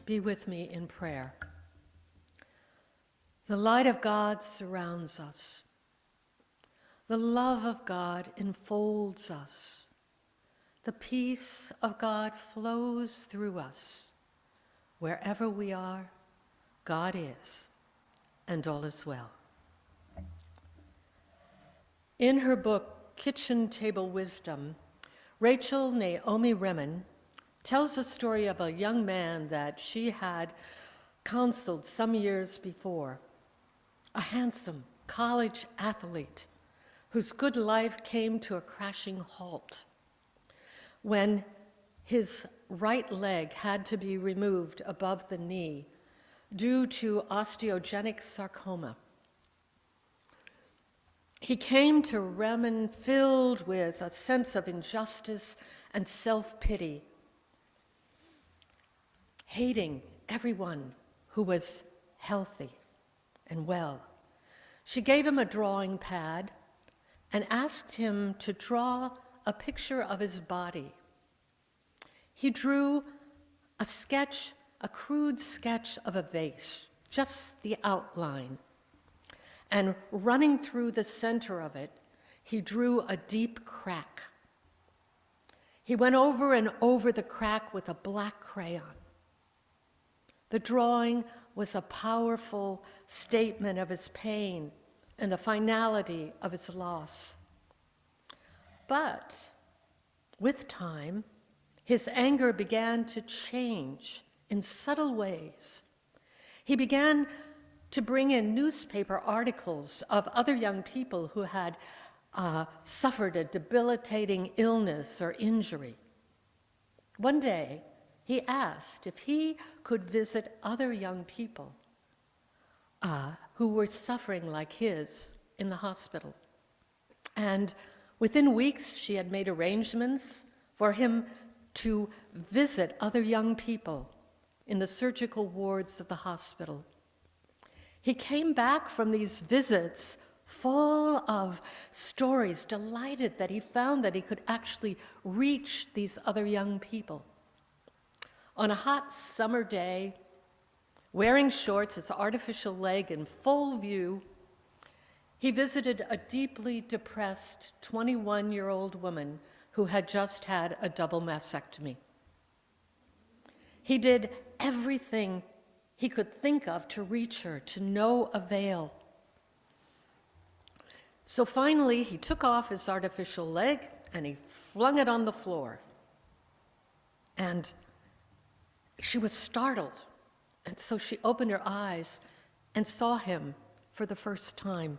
be with me in prayer. The light of God surrounds us. The love of God enfolds us. The peace of God flows through us. Wherever we are, God is, and all is well. In her book, Kitchen Table Wisdom, Rachel Naomi Remen tells the story of a young man that she had counseled some years before, a handsome college athlete whose good life came to a crashing halt when his right leg had to be removed above the knee due to osteogenic sarcoma. He came to Remen filled with a sense of injustice and self-pity, hating everyone who was healthy and well. She gave him a drawing pad and asked him to draw a picture of his body. He drew a crude sketch of a vase, just the outline. And running through the center of it, he drew a deep crack. He went over and over the crack with a black crayon. The drawing was a powerful statement of his pain and the finality of his loss. But with time, his anger began to change in subtle ways. He began to bring in newspaper articles of other young people who had suffered a debilitating illness or injury. One day, he asked if he could visit other young people who were suffering like his in the hospital. And within weeks, she had made arrangements for him to visit other young people in the surgical wards of the hospital. He came back from these visits full of stories, delighted that he found that he could actually reach these other young people. On a hot summer day, wearing shorts, his artificial leg in full view, he visited a deeply depressed 21-year-old woman who had just had a double mastectomy. He did everything he could think of to reach her, to no avail. So finally, he took off his artificial leg and he flung it on the floor. And she was startled. And so she opened her eyes and saw him for the first time.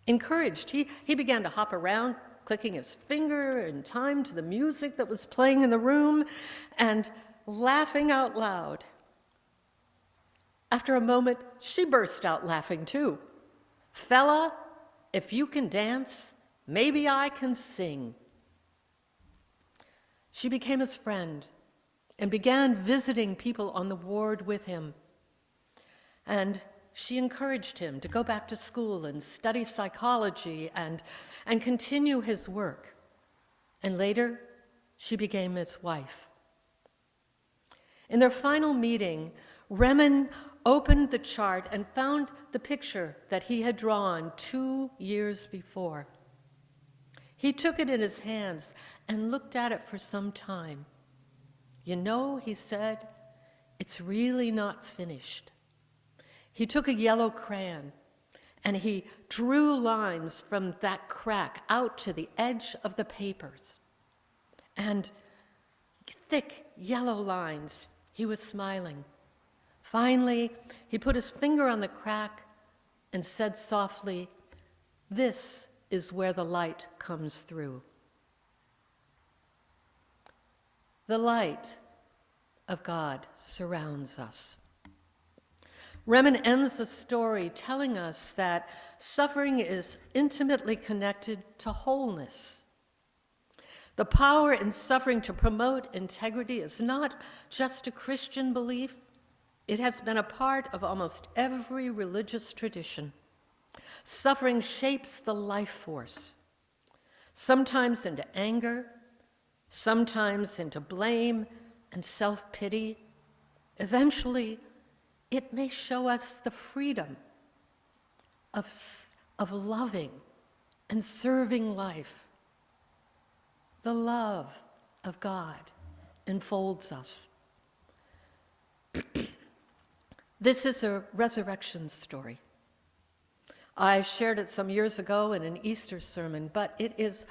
Encouraged, he began to hop around, clicking his finger in time to the music that was playing in the room and laughing out loud. After a moment, she burst out laughing too. "Fella, if you can dance, maybe I can sing." She became his friend and began visiting people on the ward with him. And she encouraged him to go back to school and study psychology and continue his work. And later, she became his wife. In their final meeting, Remen opened the chart and found the picture that he had drawn 2 years before. He took it in his hands and looked at it for some time. "You know," he said, "it's really not finished." He took a yellow crayon and he drew lines from that crack out to the edge of the papers. And thick yellow lines, he was smiling. Finally, he put his finger on the crack and said softly, "This is where the light comes through." The light of God surrounds us. Remen ends the story telling us that suffering is intimately connected to wholeness. The power in suffering to promote integrity is not just a Christian belief. It has been a part of almost every religious tradition. Suffering shapes the life force, sometimes into anger, sometimes into blame and self-pity, Eventually, it may show us the freedom of loving and serving life. The love of God enfolds us. This is a resurrection story. I shared it some years ago in an Easter sermon, but it is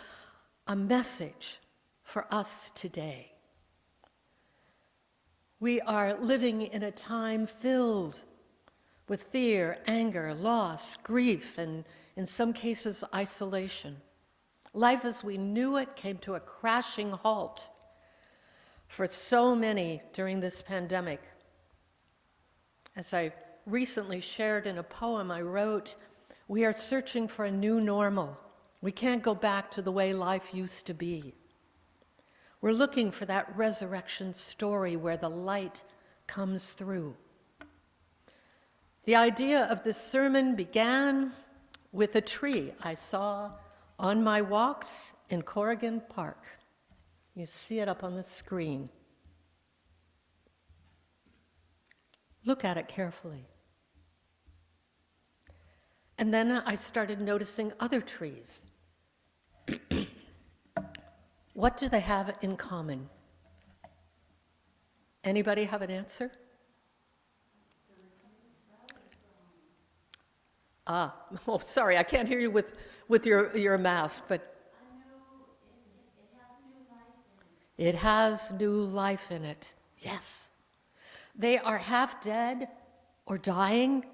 a message for us today. We are living in a time filled with fear, anger, loss, grief, and in some cases, isolation. Life as we knew it came to a crashing halt for so many during this pandemic. As I recently shared in a poem I wrote, we are searching for a new normal. We can't go back to the way life used to be. We're looking for that resurrection story where the light comes through. The idea of this sermon began with a tree I saw on my walks in Corrigan Park. You see it up on the screen. Look at it carefully. And then I started noticing other trees. What do they have in common? Anybody have an answer? Oh, sorry, I can't hear you with your mask, but it has new life in it. Yes. They are half dead or dying.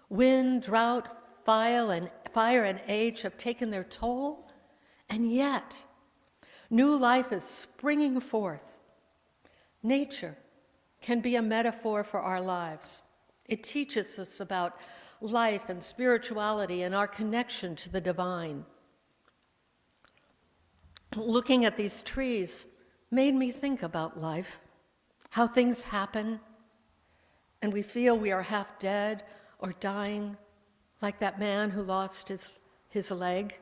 Wind, drought, fire, and age have taken their toll, and yet new life is springing forth. Nature can be a metaphor for our lives. It teaches us about life and spirituality and our connection to the divine. Looking at these trees made me think about life, how things happen, and we feel we are half dead or dying, like that man who lost his leg.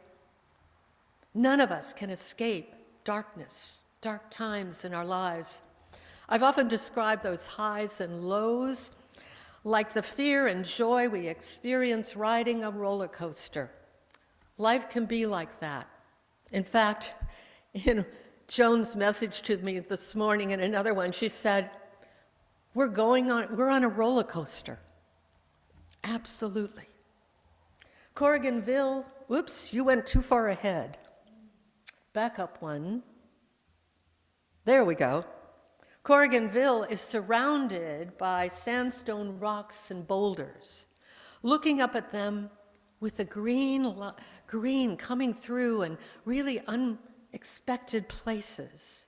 None of us can escape darkness, dark times in our lives. I've often described those highs and lows like the fear and joy we experience riding a roller coaster. Life can be like that. In fact, in Joan's message to me this morning and another one, she said, we're on a roller coaster. Absolutely. Corriganville, whoops, you went too far ahead. Back up one. There we go. Corriganville is surrounded by sandstone rocks and boulders. Looking up at them with the green coming through in really unexpected places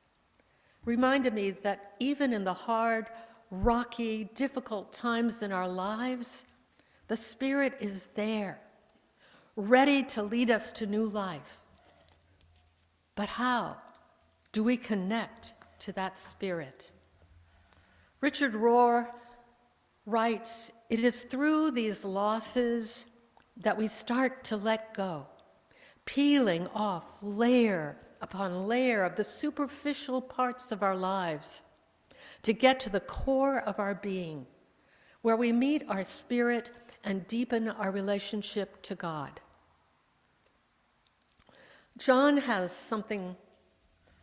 reminded me that even in the hard, rocky, difficult times in our lives, the Spirit is there, ready to lead us to new life. But how do we connect to that Spirit? Richard Rohr writes, it is through these losses that we start to let go, peeling off layer upon layer of the superficial parts of our lives to get to the core of our being, where we meet our spirit and deepen our relationship to God. John has something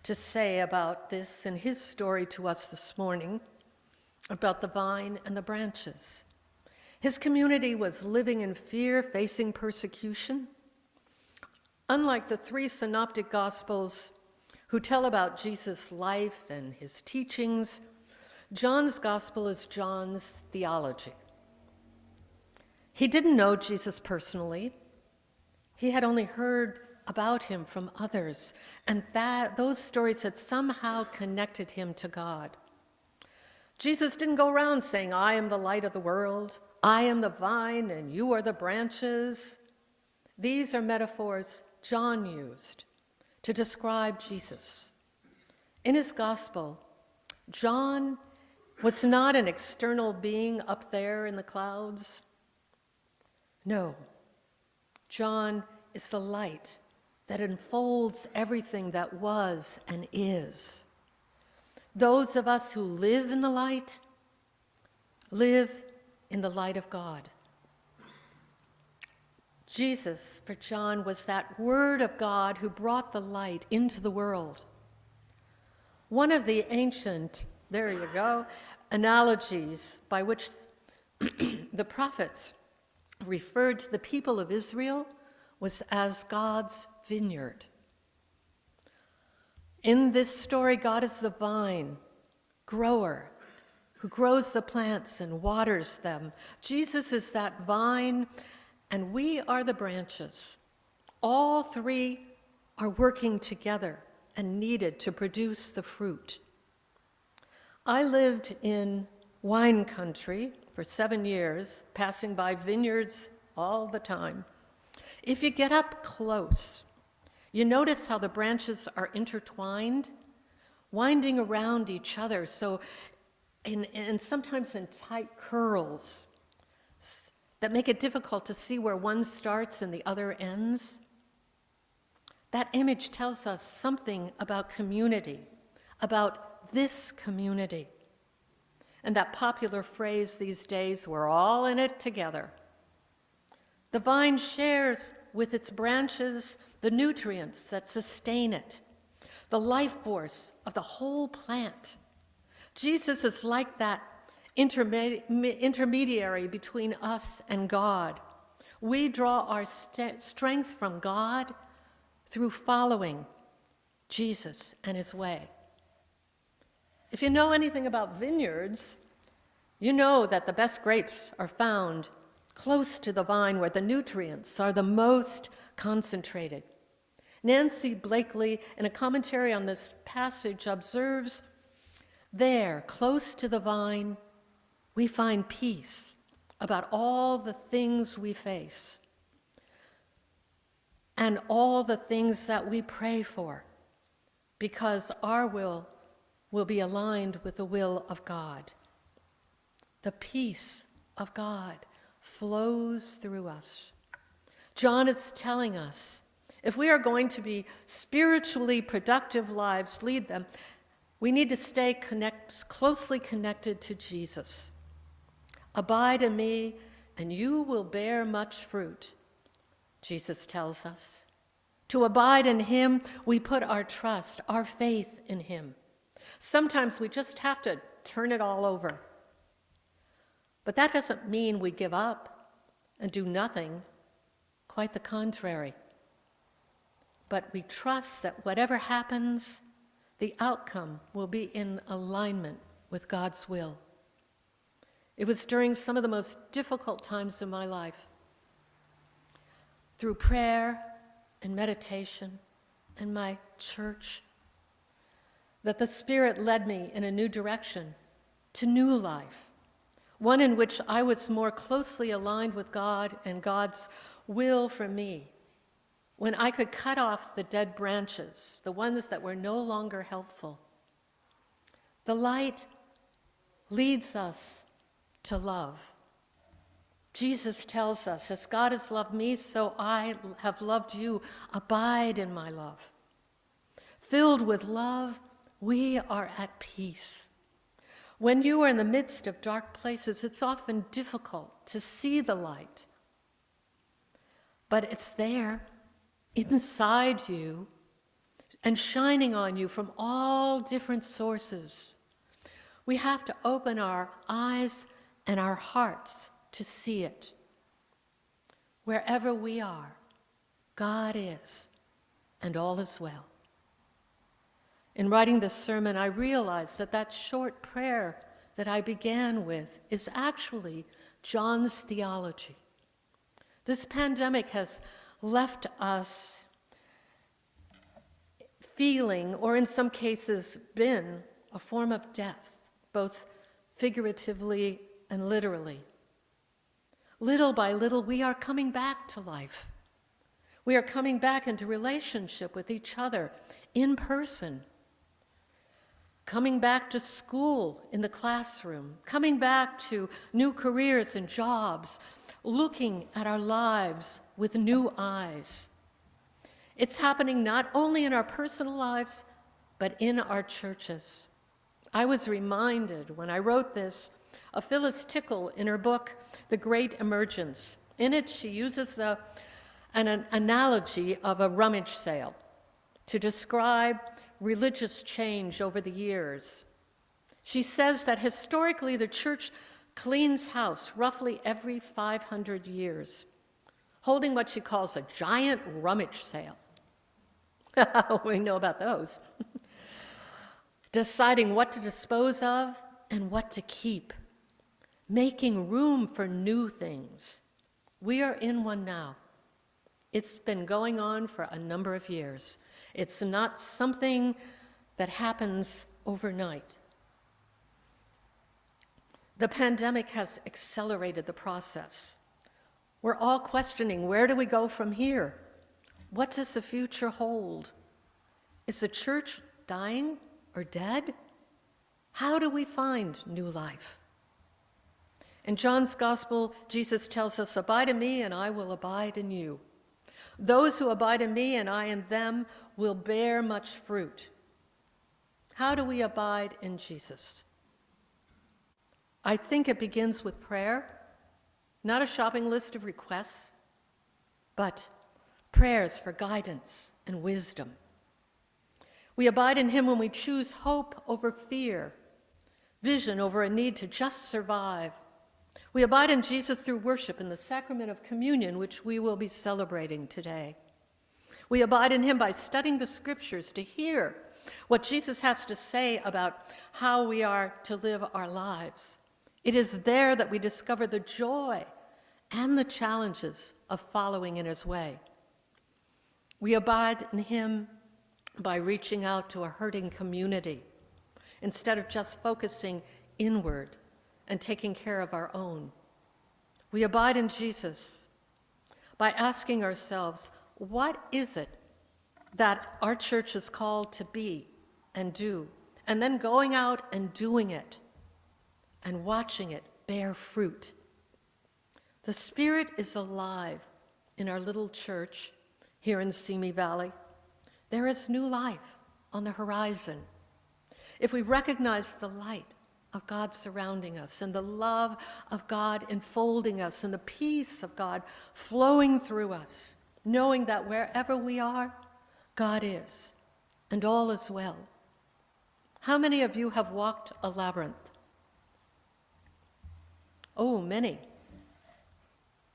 to say about this in his story to us this morning, about the vine and the branches. His community was living in fear, facing persecution. Unlike the three synoptic gospels who tell about Jesus' life and his teachings, John's gospel is John's theology. He didn't know Jesus personally. He had only heard about him from others, and those stories had somehow connected him to God. Jesus didn't go around saying, I am the light of the world, I am the vine, and you are the branches. These are metaphors John used to describe Jesus. In his gospel, John was not an external being up there in the clouds. No, John is the light that enfolds everything that was and is. Those of us who live in the light Live in the light of God. Jesus, for John, was that Word of God who brought the light into the world. One of the ancient, there you go, analogies by which the prophets referred to the people of Israel was as God's vineyard. In this story, God is the vine grower who grows the plants and waters them. Jesus is that vine, and we are the branches. All three are working together and needed to produce the fruit. I lived in wine country for 7 years, passing by vineyards all the time. If you get up close, you notice how the branches are intertwined, winding around each other, so and sometimes in tight curls that make it difficult to see where one starts and the other ends. That image tells us something about community, about this community. And that popular phrase these days, we're all in it together. The vine shares with its branches the nutrients that sustain it, the life force of the whole plant. Jesus is like that intermediary between us and God. We draw our strength from God through following Jesus and his way. If you know anything about vineyards, you know that the best grapes are found close to the vine where the nutrients are the most concentrated. Nancy Blakely, in a commentary on this passage, observes, there, close to the vine, we find peace about all the things we face and all the things that we pray for, because our will be aligned with the will of God. The peace of God flows through us. John is telling us, if we are going to be spiritually productive lives, lead them, we need to stay closely connected to Jesus. Abide in me, and you will bear much fruit, Jesus tells us. To abide in him, we put our trust, our faith in him. Sometimes we just have to turn it all over. But that doesn't mean we give up and do nothing. Quite the contrary. But we trust that whatever happens, the outcome will be in alignment with God's will. It was during some of the most difficult times in my life, through prayer and meditation and my church, that the Spirit led me in a new direction, to new life, one in which I was more closely aligned with God and God's will for me, when I could cut off the dead branches, the ones that were no longer helpful. The light leads us to love. Jesus tells us, as God has loved me, so I have loved you. Abide in my love. Filled with love, we are at peace. When you are in the midst of dark places, it's often difficult to see the light. But it's there, inside you, and shining on you from all different sources. We have to open our eyes and our hearts to see it. Wherever we are, God is, and all is well. In writing this sermon, I realized that that short prayer that I began with is actually John's theology. This pandemic has left us feeling, or in some cases been, a form of death, both figuratively and literally. Little by little, we are coming back to life. We are coming back into relationship with each other in person. Coming back to school in the classroom, coming back to new careers and jobs, looking at our lives with new eyes. It's happening not only in our personal lives, but in our churches. I was reminded when I wrote this of Phyllis Tickle in her book, The Great Emergence. In it, she uses an analogy of a rummage sale to describe religious change over the years. She says that historically the church cleans house roughly every 500 years, holding what she calls a giant rummage sale. We know about those. Deciding what to dispose of and what to keep, making room for new things. We are in one now. It's been going on for a number of years. It's not something that happens overnight. The pandemic has accelerated the process. We're all questioning, where do we go from here? What does the future hold? Is the church dying or dead? How do we find new life? In John's Gospel, Jesus tells us, "Abide in me, and I will abide in you. Those who abide in me and I in them will bear much fruit." How do we abide in Jesus? I think it begins with prayer, not a shopping list of requests, but prayers for guidance and wisdom. We abide in him when we choose hope over fear, vision over a need to just survive. We abide in Jesus through worship in the sacrament of communion, which we will be celebrating today. We abide in him by studying the scriptures to hear what Jesus has to say about how we are to live our lives. It is there that we discover the joy and the challenges of following in his way. We abide in him by reaching out to a hurting community instead of just focusing inward and taking care of our own. We abide in Jesus by asking ourselves, what is it that our church is called to be and do? And then going out and doing it and watching it bear fruit. The Spirit is alive in our little church here in Simi Valley. There is new life on the horizon. If we recognize the light of God surrounding us and the love of God enfolding us and the peace of God flowing through us, knowing that wherever we are, God is, and all is well. How many of you have walked a labyrinth? Oh, many.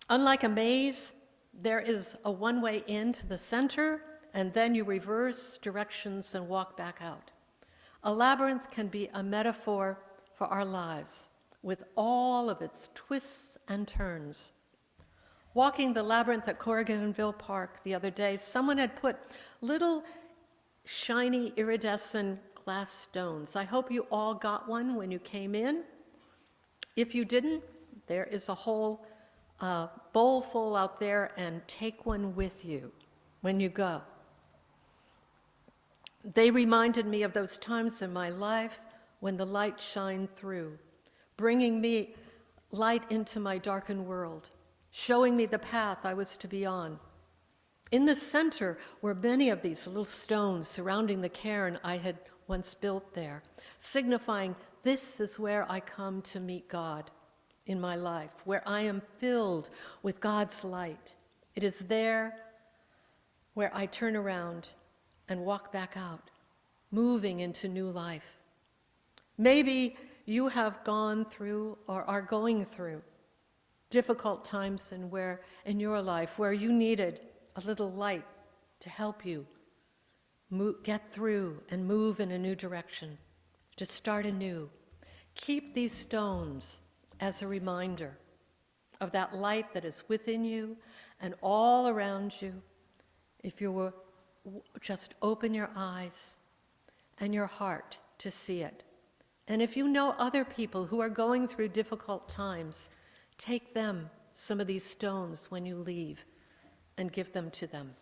Unlike a maze, there is a one-way in to the center, and then you reverse directions and walk back out. A labyrinth can be a metaphor for our lives, with all of its twists and turns. Walking the labyrinth at Corriganville Park the other day, someone had put little shiny iridescent glass stones. I hope you all got one when you came in. If you didn't, there is a whole bowl full out there, and take one with you when you go. They reminded me of those times in my life when the light shined through, bringing me light into my darkened world, showing me the path I was to be on. In the center were many of these little stones surrounding the cairn I had once built there, signifying this is where I come to meet God in my life, where I am filled with God's light. It is there where I turn around and walk back out, moving into new life. Maybe you have gone through or are going through difficult times in your life where you needed a little light to help you get through and move in a new direction, to start anew. Keep these stones as a reminder of that light that is within you and all around you. If you will just open your eyes and your heart to see it. And if you know other people who are going through difficult times, take them some of these stones when you leave and give them to them.